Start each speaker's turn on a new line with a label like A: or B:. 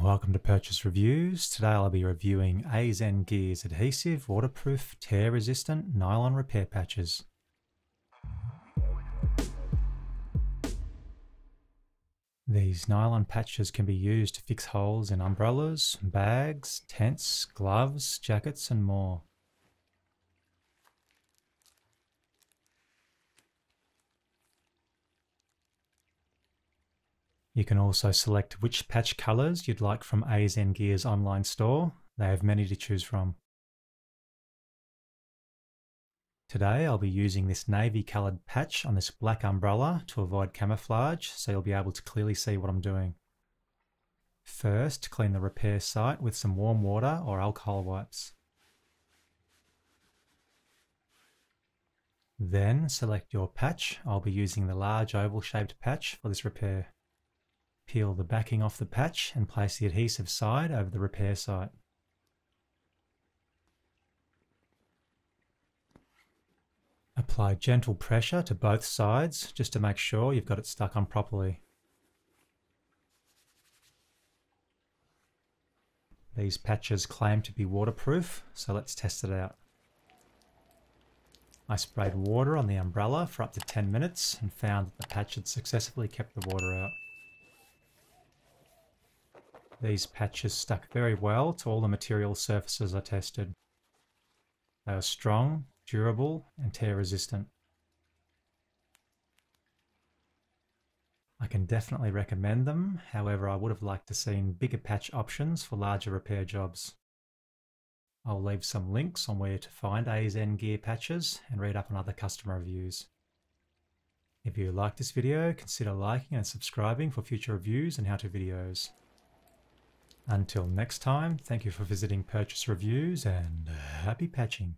A: Welcome to Purchase Reviews. Today I'll be reviewing Azengears Adhesive Waterproof Tear Resistant Nylon Repair Patches. These nylon patches can be used to fix holes in umbrellas, bags, tents, gloves, jackets and more. You can also select which patch colours you'd like from Azengears online store. They have many to choose from. Today I'll be using this navy coloured patch on this black umbrella to avoid camouflage, so you'll be able to clearly see what I'm doing. First, clean the repair site with some warm water or alcohol wipes. Then select your patch. I'll be using the large oval shaped patch for this repair. Peel the backing off the patch and place the adhesive side over the repair site. Apply gentle pressure to both sides just to make sure you've got it stuck on properly. These patches claim to be waterproof, so let's test it out. I sprayed water on the umbrella for up to 10 minutes and found that the patch had successfully kept the water out. These patches stuck very well to all the material surfaces I tested. They are strong, durable and tear resistant. I can definitely recommend them, however I would have liked to seen bigger patch options for larger repair jobs. I'll leave some links on where to find Zengear patches and read up on other customer reviews. If you like this video, consider liking and subscribing for future reviews and how-to videos. Until next time, thank you for visiting Purchase Reviews and happy patching.